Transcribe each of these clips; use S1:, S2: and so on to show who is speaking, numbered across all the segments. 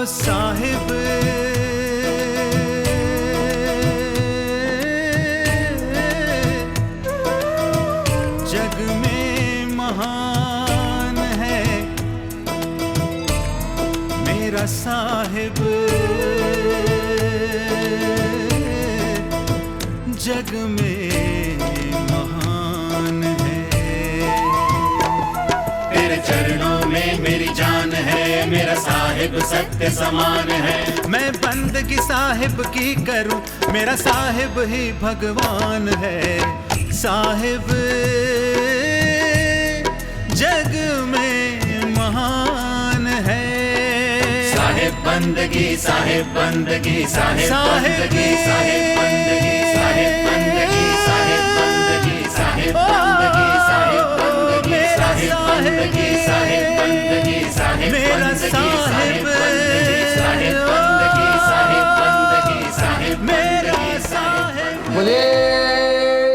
S1: साहिब जग में महान है मेरा साहिब, जग में महान है।
S2: तेरे चरणों में मेरी जान है, मेरा साहिब सत्य समान है।
S1: मैं बंदगी साहिब की करूं, मेरा साहिब ही भगवान है। साहिब जग में महान है।
S2: साहिब बंदगी, साहिब बंदगी, साहिब बंदगी, साहिब बंदगी, साहिब बंदगी, साहिब बंदगी, साहिब बंदगी, साहिब बंदगी, साहिब बंदगी, साहिब बंदगी, साहिब
S1: मेरा
S2: साहिब
S1: साहिब,
S2: बंदगी, साहिब बंदगी, साहिब
S1: मेरा
S2: बंदगी,
S1: साहिब।
S3: बोले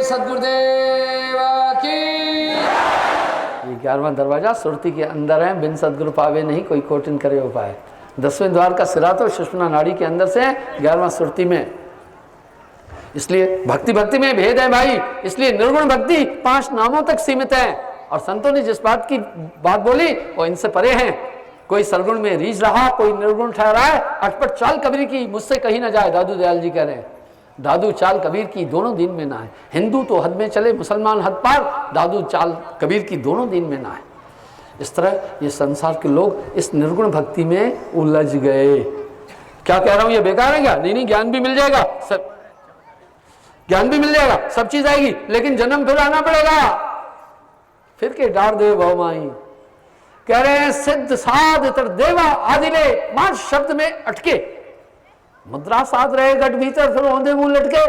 S3: सदगुरुदेव की। ये 11वां दरवाजा सुरती के अंदर है, बिन सदगुरु पावे नहीं कोई कोटिन करे उपाय। 10वें द्वार का सिरा तो सुषुम्ना नाड़ी के अंदर से 11वां सुरती में। इसलिए भक्ति भक्ति में भेद है भाई, इसलिए निर्गुण भक्ति 5 नामों तक सीमित है। और संतों ने जिस बात की बात बोली वो इनसे परे हैं। कोई सरगुण में रीझ रहा, कोई निर्गुण ठहरा है। अटपट चाल कबीर की मुझसे कहीं ना जाए, दादू दयाल जी कह रहे हैं। दादू चाल कबीर की दोनों दिन में ना है। हिंदू तो हद में चले, मुसलमान हद पार, दादू चाल कबीर की दोनों दिन में ना है। इस तरह ये संसार के लोग इस निर्गुण भक्ति में उलझ गए। क्या कह रहा हूं, ये बेकार है क्या? नहीं, ज्ञान भी मिल जाएगा, सब ज्ञान भी मिल जाएगा, सब चीज आएगी, लेकिन जन्म फिर आना पड़ेगा। फिर के डार दे भवमाई कह रहे हैं, सिद्ध साध तर देवा आदिले 5 शब्द में अटके। मुद्रा साध रहे घट भीतर, फिर औंधे मुंह लटके।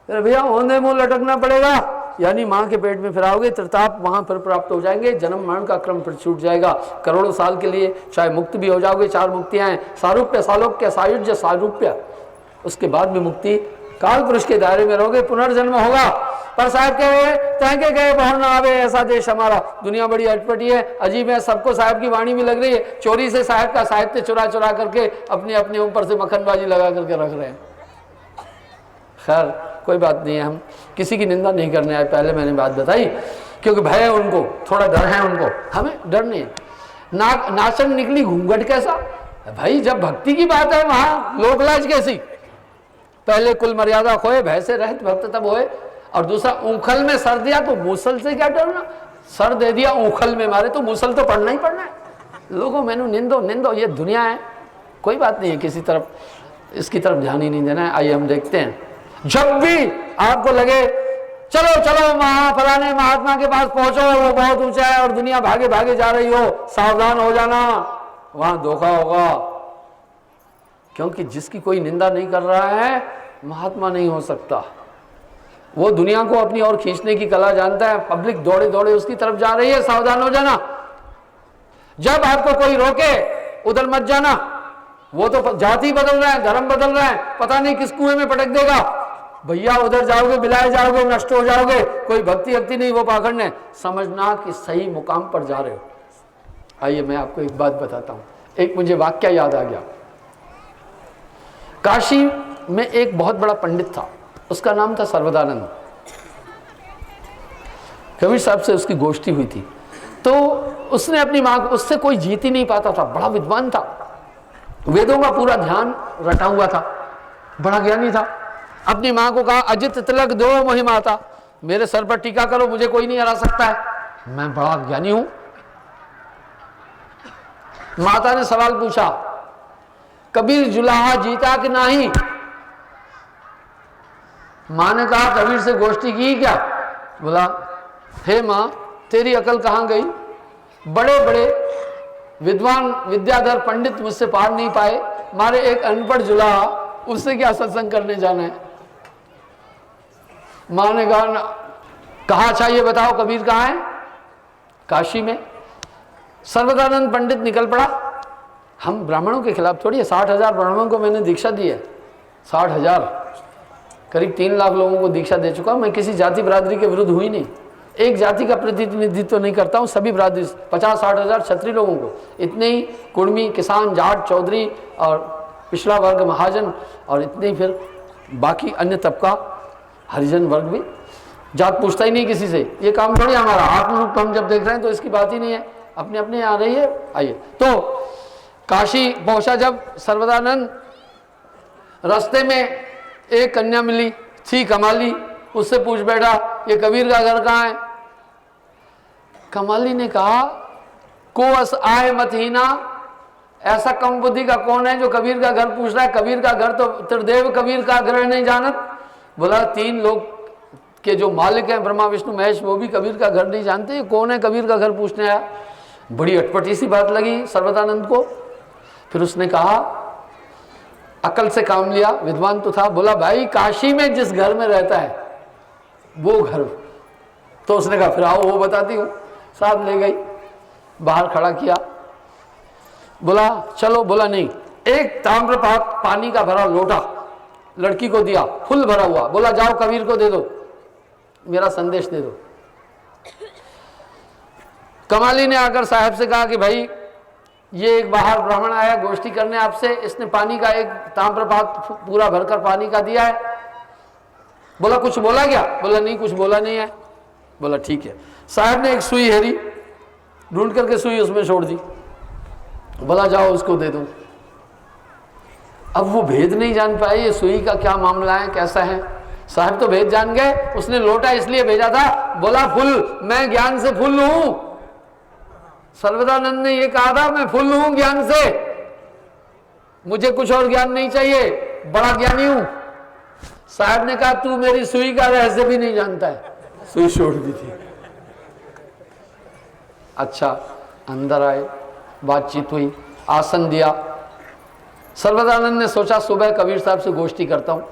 S3: फिर भैया औंधे मुंह लटकना पड़ेगा, यानी मां के पेट में फिर आओगे, त्रिताप वहां फिर प्राप्त हो जाएंगे। जन्म मरण का क्रम फिर छूट जाएगा। करोड़ों साल के लिए चाहे मुक्त भी हो जाओगे, 4 मुक्तियां हैं, सारूप्य, सालोक्य, सायुज्य, सारूप्य। उसके बाद में मुक्ति, काल पुरुष के दायरे में रहोगे, पुनर्जन्म होगा। पर साहब कहे तहके गए बहुत ना आवे ऐसा देश हमारा। दुनिया बड़ी अटपटी है, अजीब है, सबको साहब की वाणी भी लग रही है। चोरी से साहब का साहित्य चुरा चुरा करके अपने अपने ऊपर से मक्खनबाजी लगा करके रख रहे हैं। खैर कोई बात नहीं है, हम किसी की निंदा नहीं करने आए, पहले मैंने बात बताई, क्योंकि भय है उनको, थोड़ा डर है उनको, हमें डर नहीं है। नाचन निकली घूंघट कैसा भाई, जब भक्ति की बात है वहां लोकलाज कैसी। पहले कुल मर्यादा खोए, भय से रहित भक्त तब होए। और दूसरा, ऊखल में सर दिया तो मूसल से क्या डरना। सर दे दिया ऊखल में मारे तो मूसल तो पढ़ना ही पढ़ना है। लोगों मैनू निंदो निंदो, ये दुनिया है, कोई बात नहीं है, किसी तरफ इसकी तरफ ध्यान ही नहीं देना है। आइए हम देखते हैं। जब भी आपको लगे चलो चलो फलाने महात्मा के पास पहुंचो, वो बहुत ऊंचा है और दुनिया भागे भागे जा रही हो, सावधान हो जाना, वहां धोखा होगा। क्योंकि जिसकी कोई निंदा नहीं कर रहा है महात्मा नहीं हो सकता। वो दुनिया को अपनी ओर खींचने की कला जानता है। पब्लिक दौड़े दौड़े उसकी तरफ जा रही है, सावधान हो जाना। जब आपको कोई रोके उधर मत जाना, वो तो जाति बदल रहा है, धर्म बदल रहा है, पता नहीं किस कुएं में पटक देगा। भैया उधर जाओगे बिलाए जाओगे, नष्ट हो जाओगे। कोई भक्ति नहीं वो पाखंड, समझना कि सही मुकाम पर जा रहे हो। आइए मैं आपको एक बात बताता हूं। एक मुझे वाक्य याद आ गया। काशी में एक बहुत बड़ा पंडित था, उसका नाम था सर्वदानंद। कबीर साहब से उसकी गोष्ठी हुई थी, तो उसने अपनी माँ को, उससे कोई जीत ही नहीं पाता था, बड़ा विद्वान था, वेदों का पूरा ध्यान रटा हुआ था, बड़ा ज्ञानी था। अपनी माँ को कहा, अजित तिलक दो मोहि माता, मेरे सर पर टीका करो, मुझे कोई नहीं हरा सकता है, मैं बड़ा ज्ञानी हूं। माता ने सवाल पूछा, कबीर जुलाहा जीता कि नहीं? मां ने कहा, कबीर से गोष्ठी की क्या? बोला, हे मां तेरी अकल कहां गई? बड़े बड़े विद्वान विद्याधर पंडित मुझसे पार नहीं पाए, मारे एक अनपढ़ जुलाहा, उससे क्या सत्संग करने जाना है? मां ने कहा अच्छा ये बताओ कबीर कहाँ है? काशी में। सर्वदानंद पंडित निकल पड़ा। हम ब्राह्मणों के खिलाफ थोड़ी है, 60,000 ब्राह्मणों को मैंने दीक्षा दी है, 60,000, करीब 3 लाख लोगों को दीक्षा दे चुका। मैं किसी जाति बिरादरी के विरुद्ध हुई नहीं, एक जाति का प्रतिनिधित्व नहीं करता हूँ, सभी बरादरी 50-60 हज़ार क्षत्रिय लोगों को, इतने ही कुर्मी, किसान, जाट, चौधरी और पिछड़ा वर्ग महाजन, और इतने ही फिर बाकी अन्य तबका हरिजन वर्ग भी। जात पूछता ही नहीं किसी से, ये काम थोड़ी हमारा। आत्मरूप हम जब देख रहे हैं तो इसकी बात ही नहीं है, अपने अपने आ रही है। आइए, तो काशी पहुंचा जब सर्वदानंद, रास्ते में एक कन्या मिली थी कमाली, उससे पूछ बैठा ये कबीर का घर कहाँ है। कमाली ने कहा को अस आए मत हीना, ऐसा कम बुद्धि का कौन है जो कबीर का घर पूछ रहा है। कबीर का घर तो त्रिदेव कबीर का घर नहीं जानत। बोला 3 लोग के जो मालिक हैं ब्रह्मा विष्णु महेश, वो भी कबीर का घर नहीं जानते, कौन है कबीर का घर पूछने आया। बड़ी अटपटी सी बात लगी सर्वदानंद को। फिर उसने कहा, अकल से काम लिया, विद्वान तो था, बोला भाई काशी में जिस घर में रहता है वो घर। तो उसने कहा फिर आओ वो बताती हूँ। साहब ले गई, बाहर खड़ा किया, बोला चलो। बोला नहीं, एक ताम्रपात पानी का भरा लोटा लड़की को दिया, फुल भरा हुआ। बोला जाओ कबीर को दे दो, मेरा संदेश दे दो। कमाली ने आकर साहब से कहा कि भाई ये एक बाहर ब्राह्मण आया गोष्ठी करने आपसे, इसने पानी का एक ताम्रपात पूरा भरकर पानी का दिया है। बोला कुछ बोला क्या? बोला नहीं कुछ बोला नहीं है। बोला ठीक है। साहब ने एक सुई हेरी, ढूंढ करके सुई उसमें छोड़ दी। बोला जाओ उसको दे दो। अब वो भेद नहीं जान पाए ये सुई का क्या मामला है, कैसा है। साहब तो भेद जान गए, उसने लोटा इसलिए भेजा था, बोला फुल, मैं ज्ञान से फुल हूं। सर्वदानंद ने ये कहा था मैं फुल हूं ज्ञान से, मुझे कुछ और ज्ञान नहीं चाहिए, बड़ा ज्ञानी हूं। साहब ने कहा तू मेरी सुई का रहस्य भी नहीं जानता है, सुई छोड़ दी थी। अच्छा, अंदर आए, बातचीत हुई, आसन दिया। सर्वदानंद ने सोचा सुबह कबीर साहब से गोष्ठी करता हूं।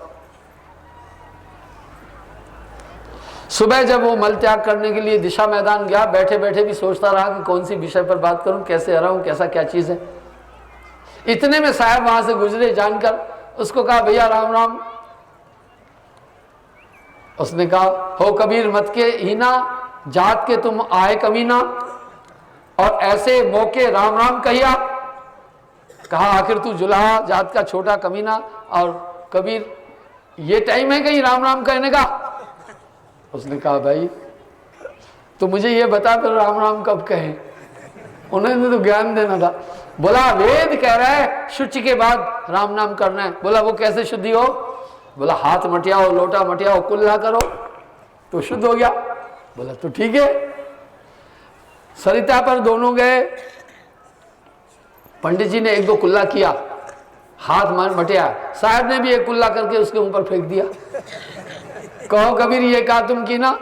S3: सुबह जब वो मल त्याग करने के लिए दिशा मैदान गया, बैठे बैठे भी सोचता रहा कि कौन सी विषय पर बात करूं, कैसे हराऊं, कैसा क्या चीज है। इतने में साहब वहां से गुजरे, जानकर उसको कहा भैया राम राम। उसने कहा हो कबीर मत के हीना, जात के तुम आए कमीना, और ऐसे मौके राम राम कहिया। कहा आखिर तू जुलाहा जात का छोटा कमीना, और कबीर ये टाइम है कहीं राम राम कहने का। उसने कहा भाई तो मुझे ये बता फिर राम राम कब कहें, उन्होंने तो ज्ञान देना था। बोला वेद कह रहा है शुचि के बाद राम नाम करना है। बोला वो कैसे शुद्धि हो? बोला हाथ मटियाओ, लोटा मटियाओ, कुल्ला करो तो शुद्ध हो गया। बोला तो ठीक है। सरिता पर दोनों गए, पंडित जी ने 1-2 कुल्ला किया, हाथ मटिया, साहब ने भी एक कुल्ला करके उसके ऊपर फेंक दिया। कहो कबीर ये कहा तुम की ना?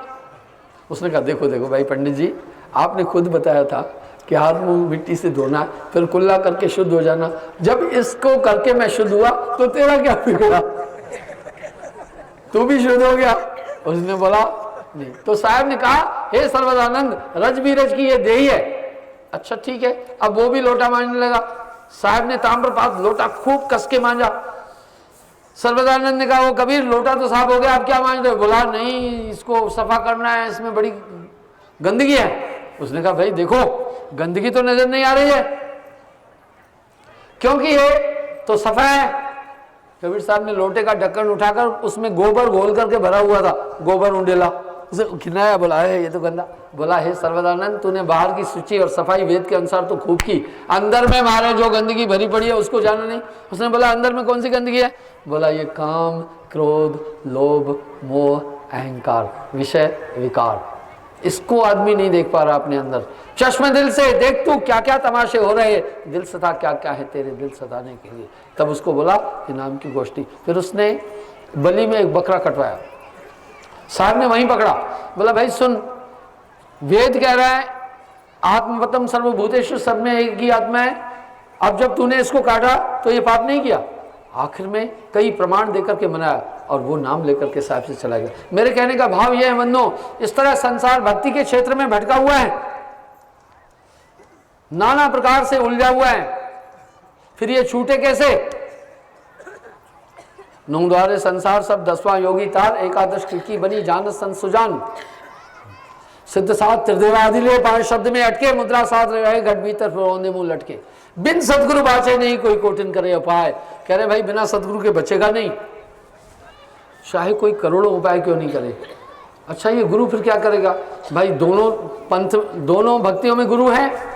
S3: उसने कहा देखो देखो भाई पंडित जी, आपने खुद बताया था कि हाथ मुंह मिट्टी से धोना, फिर कुल्ला करके शुद्ध हो जाना। जब इसको करके मैं शुद्ध हुआ तो तेरा क्या बिगड़ा, तू भी शुद्ध हो गया। उसने बोला नहीं। तो साहब ने कहा हे सर्वदानंद, रज भी रज की ये देही है। अच्छा ठीक है। अब वो भी लोटा मांजने लगा। साहब ने ताम्रपात लोटा खूब कस के मांजा। सर्वदानंद ने कहा वो कबीर लोटा तो साफ हो गया, आप क्या मांझ रहे हो? बोला नहीं इसको सफा करना है, इसमें बड़ी गंदगी है। उसने कहा भाई देखो गंदगी तो नजर नहीं आ रही है, क्योंकि ये तो सफा है। कबीर साहब ने लोटे का ढक्कन उठाकर उसमें गोबर घोल करके भरा हुआ था, गोबर उंडेला, उसे खिलाया। बोला है ये तो गंदा। बोला हे सर्वदानंद, तूने बाहर की सूची और सफाई वेद के अनुसार तो खूब की, अंदर में मारे जो गंदगी भरी पड़ी है उसको जाना नहीं। उसने बोला अंदर में कौन सी गंदगी है? बोला ये काम, क्रोध, लोभ, मोह, अहंकार, विषय, विकार, इसको आदमी नहीं देख पा रहा अपने अंदर। चश्मे दिल से देख तू क्या क्या तमाशे हो रहे हैं, दिल सता क्या क्या है तेरे दिल सताने के लिए। तब उसको बोला कि नाम की गोष्ठी। फिर उसने बलि में एक बकरा कटवाया। साहब ने वहीं पकड़ा। बोला भाई सुन, वेद कह रहा है आत्मवतम सर्वभूतेषु, सब में एक ही आत्मा है। अब जब तूने इसको काटा तो ये पाप नहीं किया। आखिर में कई प्रमाण देकर के मनाया और वो नाम लेकर के साहब से चला गया। मेरे कहने का भाव यह है बंधुओं, इस तरह संसार भक्ति के क्षेत्र में भटका हुआ है, नाना प्रकार से उलझा हुआ है। फिर ये छूटे कैसे? 9 द्वारे संसार सब 10वां योगी तार, एकादश खिड़की बनी जानत संत सुजान। सिद्ध साथ त्रिदेव आदि ले 5 शब्द में अटके, मुद्रा साथ रहे घट भीतर फिरौंदे मुंह लटके। बिन सदगुरु बाचे नहीं कोई कोटिन करे उपाय। कह रहे भाई बिना सदगुरु के बचेगा नहीं, चाहे कोई करोड़ों उपाय क्यों नहीं करे। अच्छा ये गुरु फिर क्या करेगा भाई? दोनों पंथ, दोनों भक्तियों में गुरु है।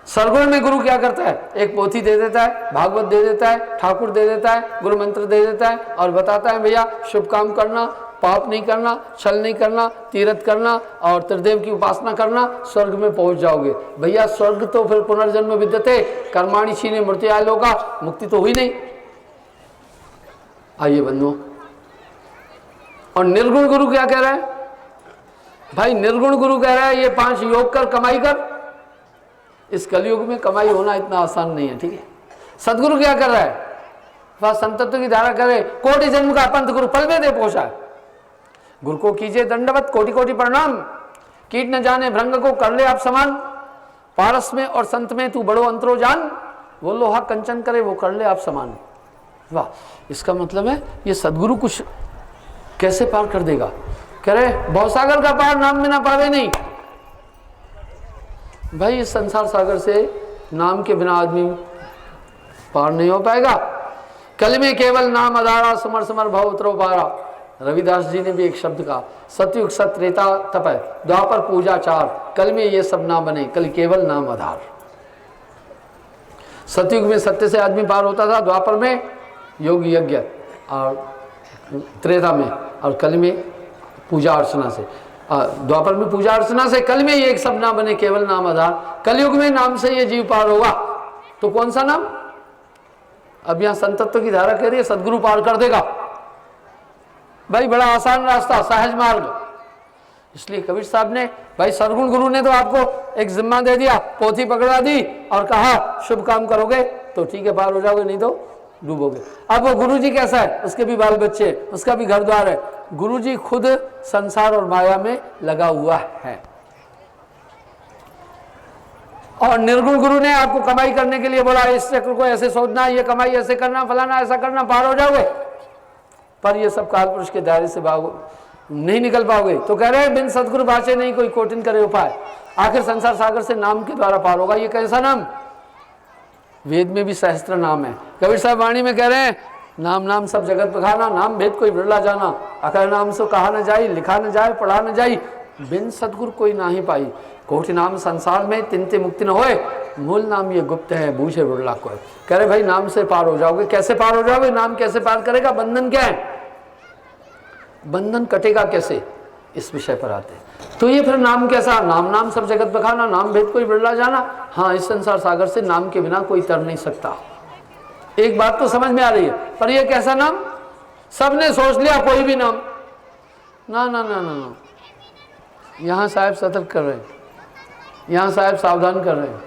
S3: सरगुण में गुरु क्या करता है? एक पोथी दे देता है, भागवत दे देता है, ठाकुर दे देता है, गुरु मंत्र दे देता है और बताता है भैया शुभ काम करना, पाप नहीं करना, छल नहीं करना, तीर्थ करना और त्रिदेव की उपासना करना, स्वर्ग में पहुंच जाओगे। भैया स्वर्ग तो फिर पुनर्जन्म विद्यते कर्माणि क्षीणे मृत्युया लोका, मुक्ति तो हुई नहीं। आइए बंधुओं, और निर्गुण गुरु क्या कह रहा है भाई? निर्गुण गुरु कह रहा है ये 5 योग कर, कमाई कर। इस कलयुग में कमाई होना इतना आसान नहीं है, ठीक है। सदगुरु क्या कर रहा है? वह संतत्व की धारा करे, कोटि जन्म का पंथ गुरु पल में दे पहुंचा। गुरु को कीजिए दंडवत, कोटि कोटि प्रणाम। कीट न जाने भ्रंग को कर ले आप समान, पारस में और संत में तू बड़ो अंतरो जान। वो लोहा कंचन करे वो कर ले आप समान। वाह, इसका मतलब है ये सदगुरु कुछ कैसे पार कर देगा? कह रहे भवसागर का पार नाम में ना पावे नहीं। भाई इस संसार सागर से नाम के बिना आदमी पार नहीं हो पाएगा। कल में केवल नाम आधारा, समर समर भव उतरो पारा। रविदास जी ने भी एक शब्द कहा, सतयुग सत त्रेता तपय, द्वापर पूजा चार, कल में ये सब ना बने, कल केवल नाम आधार। सतयुग में सत्य से आदमी पार होता था, द्वापर में योग यज्ञ और त्रेता में, और कल में पूजा अर्चना से। द्वापर में पूजा अर्चना से, कल में ये एक सब ना बने, केवल नाम आधार। कलयुग में नाम से ये जीव पार होगा। तो कौन सा नाम? अब यहां संतत्व की धारा कह रही है सदगुरु पार कर देगा। भाई बड़ा आसान रास्ता, सहज मार्ग। इसलिए कबीर साहब ने, भाई सरगुण गुरु ने तो आपको एक जिम्मा दे दिया, पोथी पकड़ा दी और कहा शुभ काम करोगे तो ठीक है पार हो जाओगे, नहीं तो डूबोगे। अब वो गुरु जी कैसा है? उसके भी बाल बच्चे, उसका भी घर द्वार है। गुरु जी खुद संसार और माया में लगा हुआ है। और निर्गुण गुरु ने आपको कमाई करने के लिए बोला, इस चक्र को ऐसे सोचना, ये कमाई ऐसे करना, फलाना ऐसा करना, पार हो जाओगे। पर ये सब काल पुरुष के दायरे से नहीं निकल पाओगे। तो कह रहे हैं बिन सदगुरु बाचे नहीं कोई कोटिन करे उपाय। आखिर संसार सागर से नाम के द्वारा पार होगा। ये कैसा नाम? वेद में भी सहस्त्र नाम है। कबीर साहब वाणी में कह रहे हैं, नाम नाम सब जगत बखाना, नाम भेद कोई बिरला जाना। अकर नाम सो कहा न जाई, लिखा न जाए, पढ़ा न जाई, बिन सदगुरु कोई ना ही पाई। कोटि नाम संसार में तिनते मुक्ति न होए, मूल नाम ये गुप्त है बूझे बिरला कोई। कह रहे भाई नाम से पार हो जाओगे। कैसे पार हो जाओगे? नाम कैसे पार करेगा? बंधन क्या है? बंधन कटेगा कैसे? इस विषय पर आते हैं। तो ये फिर नाम कैसा? नाम नाम सब जगत बखाना, नाम भेद कोई बिरला जाना। हाँ, इस संसार सागर से नाम के बिना कोई तर नहीं सकता। एक बात तो समझ में आ रही है, पर ये कैसा नाम? सबने सोच लिया कोई भी नाम। ना ना ना ना ना, यहाँ साहब सतर्क कर रहे हैं, यहाँ साहब सावधान कर रहे हैं।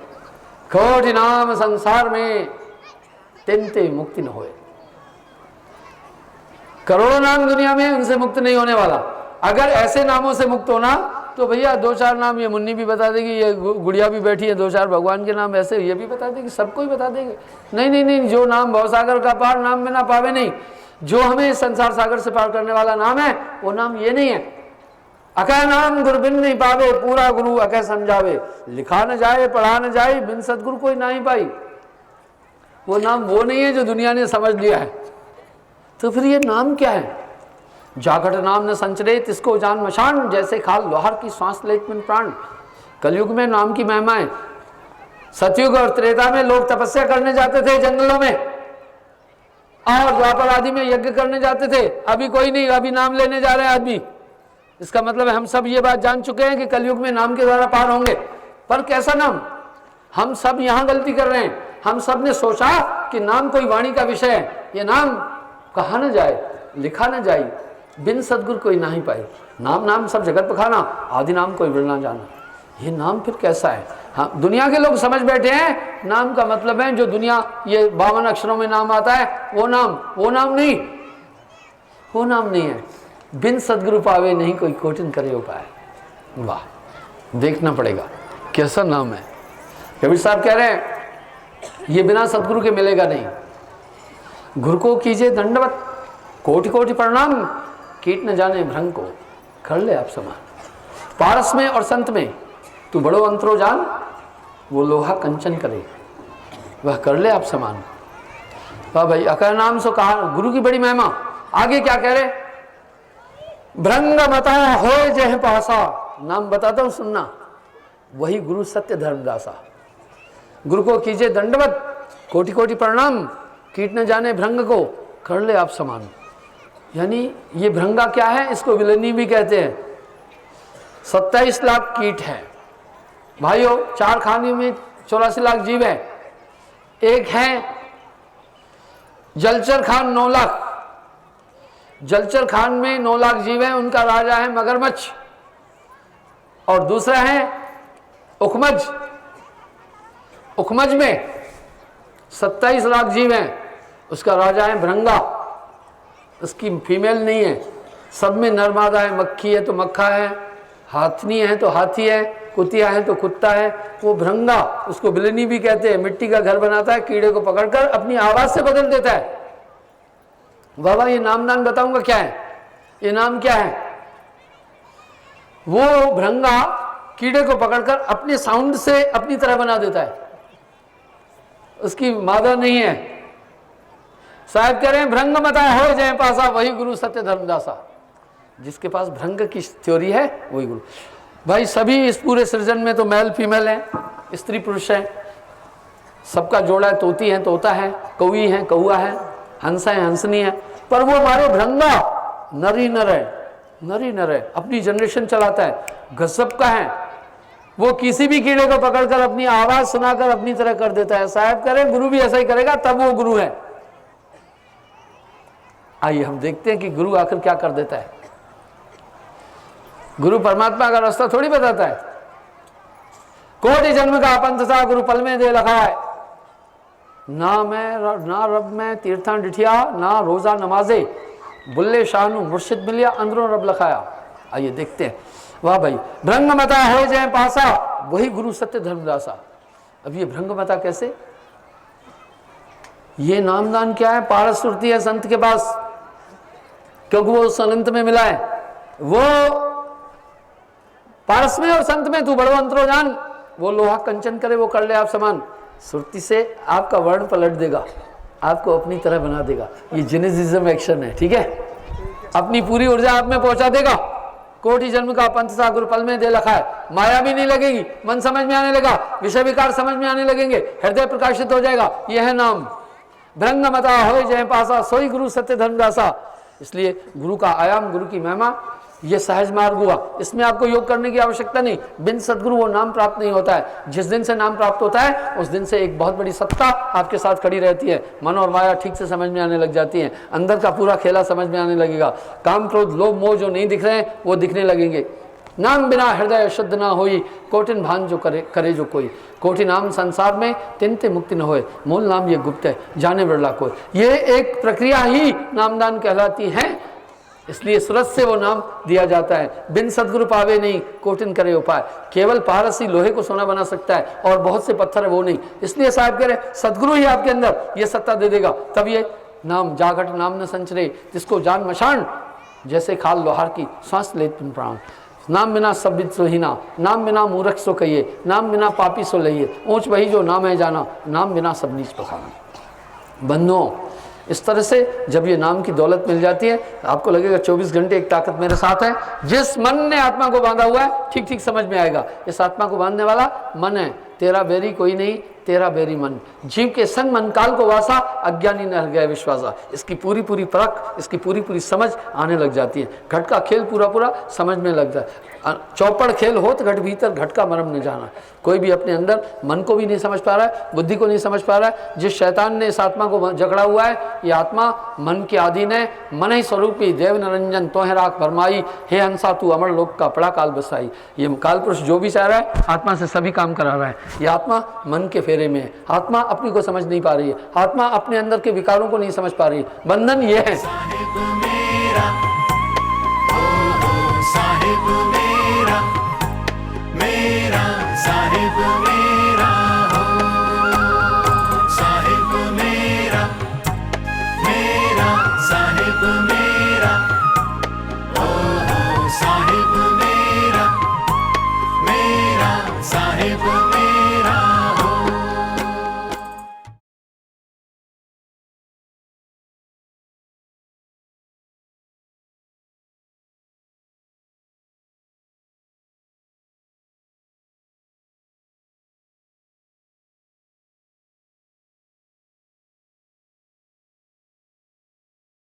S3: कोटि नाम संसार में तिनते मुक्ति न होए। करोड़ों नाम दुनिया में, उनसे मुक्त नहीं होने वाला। अगर ऐसे नामों से मुक्त होना तो भैया 2-4 नाम ये मुन्नी भी बता देगी, ये गुड़िया भी बैठी है, 2-4 भगवान के नाम ऐसे ये भी बता देगी, सबको ही बता देंगे। नहीं नहीं नहीं, जो नाम भवसागर का पार नाम में ना पावे नहीं। जो हमें संसार सागर से पार करने वाला नाम है वो नाम ये नहीं है। अकह नाम गुरु बिन नहीं पावे, पूरा गुरु अकह समझावे। लिखा न जाए, पढ़ा न जाए, बिन सदगुरु कोई ना ही पाई। वो नाम वो नहीं है जो दुनिया ने समझ लिया है। तो फिर ये नाम क्या है? जागट नाम न संचरे तिसको जान मशान, जैसे खाल लोहार की सांस लेत में प्राण। कलयुग में नाम की महिमा है। सतयुग और त्रेता में लोग तपस्या करने जाते थे जंगलों में, और द्वापर आदि में यज्ञ करने जाते थे। अभी कोई नहीं, अभी नाम लेने जा रहे हैं आदमी। इसका मतलब है हम सब ये बात जान चुके हैं कि कलयुग में नाम के द्वारा पार होंगे। पर कैसा नाम? हम सब यहाँ गलती कर रहे हैं। हम सब ने सोचा कि नाम कोई वाणी का विषय है, ये नाम कहा न जाए, लिखा न जाए, बिन सदगुरु कोई ना ही पाए। नाम नाम सब जगत बखाना, आदि नाम कोई बिरला जाना। ये नाम फिर कैसा है? हाँ, दुनिया के लोग समझ बैठे हैं नाम का मतलब है जो दुनिया ये 52 अक्षरों में नाम आता है वो नाम। वो नाम नहीं, वो नाम नहीं है। बिन सदगुरु पावे नहीं कोई कोटिन करे उपाय। वाह, देखना पड़ेगा कैसा नाम है। कबीर साहब कह रहे हैं ये बिना सदगुरु के मिलेगा नहीं। गुरु को कीजिए दंडवत, कोटि कोटि प्रणाम, कीट न जाने भ्रंग को कर ले आप समान। पारस में और संत में तू बड़ो अंतरो जान, वो लोहा कंचन करे वह कर ले आप समान। वाह भाई, अकर नाम सो कहा, गुरु की बड़ी महिमा। आगे क्या कह रहे, भ्रंग मता हो जह पासा, नाम बताता हूं सुनना, वही गुरु सत्य धर्मदासा। गुरु को कीजिए दंडवत, कोटि कोटि प्रणाम, कीट न जाने भ्रंग को कर ले आप समान। यानी ये भ्रंगा क्या है, इसको विलनी भी कहते हैं। 27 लाख कीट है भाइयों, 4 खाने में 84 लाख जीव है। एक है जलचर खान 9 लाख, जलचर खान में 9 लाख जीव है, उनका राजा है मगरमच्छ। और दूसरा है उखमज, उखमज में 27 लाख जीव हैं, उसका राजा है भ्रंगा। उसकी फीमेल नहीं है, सब में नर मादा है, मक्खी है तो मक्खा है, हाथनी है तो हाथी है, कुतिया है तो कुत्ता है। वो भ्रंगा, उसको बिलनी भी कहते हैं। मिट्टी का घर बनाता है, कीड़े को पकड़कर अपनी आवाज से बदल देता है। बाबा ये नाम बताऊंगा क्या है, ये नाम क्या है। वो भ्रंगा कीड़े को पकड़कर अपने साउंड से अपनी तरह बना देता है, उसकी मादा नहीं है। साहब कह रहे हैं भ्रंग मता हो जय पासा, वही गुरु सत्य धर्मदासा। जिसके पास भ्रंग की थ्योरी है वही गुरु। भाई सभी इस पूरे सृजन में तो मेल फीमेल है, स्त्री पुरुष है, सबका जोड़ा है। तोती है तोता है, कौवी है कौआ है, हंसा है हंसनी है। पर वो हमारे भ्रंगा नरी नर है, नरी नर है, अपनी जनरेशन चलाता है, गजब का है। वो किसी भी कीड़े को पकड़कर अपनी आवाज सुनाकर अपनी तरह कर देता है। साहब करें गुरु भी ऐसा ही करेगा, तब वो गुरु है। आइए हम देखते हैं कि गुरु आखिर क्या कर देता है। गुरु परमात्मा का रास्ता थोड़ी बताता है। कोटि जन्म का पंथ था गुरु पल में दे लखा है। ना मैं ना रब में तीर्थां डिठिया, ना रोजा नमाजे, बुल्ले शाहनु मुर्शिद मिलिया, अंदरों रब लखाया। आइए देखते हैं। वाह भाई, भ्रंग मता हो जय पासा, वही गुरु सत्य धर्मदासा। अब ये भ्रंग मता कैसे, ये नामदान क्या है, पारस सुरती है संत के पास, क्योंकि वो संत में मिला है। वो पारस में और संत में तू बड़ो अंतरो जान, वो लोहा कंचन करे वो कर ले आप समान। सुरती से आपका वर्ण पलट देगा, आपको अपनी तरह बना देगा। ये जेनेसिज्म एक्शन है, ठीक है। अपनी पूरी ऊर्जा आप में पहुंचा देगा। कोटि जन्म का पंथ सा गुरु पल में दे लखा है। माया भी नहीं लगेगी, मन समझ में आने लगा, विषय विकार समझ में आने लगेंगे, हृदय प्रकाशित हो जाएगा। यह है नाम भ्रंग मता हो जय पासा, सोई गुरु सत्य धर्मदासा। इसलिए गुरु का आयाम, गुरु की महिमा, ये सहज मार्ग हुआ। इसमें आपको योग करने की आवश्यकता नहीं। बिन सदगुरु वो नाम प्राप्त नहीं होता है। जिस दिन से नाम प्राप्त होता है उस दिन से एक बहुत बड़ी सत्ता आपके साथ खड़ी रहती है। मन और माया ठीक से समझ में आने लग जाती है, अंदर का पूरा खेला समझ में आने लगेगा। काम क्रोध लोभ मोह जो नहीं दिख रहे हैं वो दिखने लगेंगे। नाम बिना हृदय शुद्ध ना होई, कोटिन भान जो करे जो कोई। कोटि नाम संसार में तिनते मुक्ति न होए, मूल नाम ये गुप्त है जाने बिरला कोई। ये एक प्रक्रिया ही नामदान कहलाती है। इसलिए सूरत से वो नाम दिया जाता है। बिन सदगुरु पावे नहीं, कोटिन करे उपाय। केवल पारसी लोहे को सोना बना सकता है और बहुत से पत्थर है वो नहीं। इसलिए साहब कह रहे सदगुरु ही आपके अंदर ये सत्ता दे देगा, तब ये नाम जागट नाम न संचरे, जिसको जान मशान जैसे खाल लोहार की, सांस ले तुम प्राण। नाम बिना सब सो हीना, नाम बिना मूर्ख सो कहिए, नाम बिना पापी सो लइए, ऊंच वही जो नाम है जाना, नाम बिना सब नीच पखाना। बंधुओं, इस तरह से जब ये नाम की दौलत मिल जाती है, आपको लगेगा 24 घंटे एक ताकत मेरे साथ है। जिस मन ने आत्मा को बांधा हुआ है ठीक ठीक समझ में आएगा। इस आत्मा को बांधने वाला मन है, तेरा बैरी कोई नहीं, तेरा बैरी मन। जीव के संग मन काल को वासा, अज्ञानी न गया विश्वासा। इसकी पूरी पूरी परख, इसकी पूरी पूरी समझ आने लग जाती है। घट का खेल पूरा पूरा समझ में लगता है। चौपड़ खेल हो तो घट भीतर, घट का मरम न जाना। कोई भी अपने अंदर मन को भी नहीं समझ पा रहा है, बुद्धि को नहीं समझ पा रहा है। जिस शैतान ने इस आत्मा को जकड़ा हुआ है, ये आत्मा मन के अधीन है। मन ही स्वरूपी देव निरंजन तोहे राख भरमाई, हे हंसा तू अमर लोक का पड़ा काल बसाई। ये काल पुरुष जो भी चाह रहा है आत्मा से सभी काम करा रहा है। ये आत्मा मन के फेरे में है। आत्मा अपनी को समझ नहीं पा रही है, आत्मा अपने अंदर के विकारों को नहीं समझ पा रही है। बंधन ये है।
S2: साहिब मेरा, ओ साहिब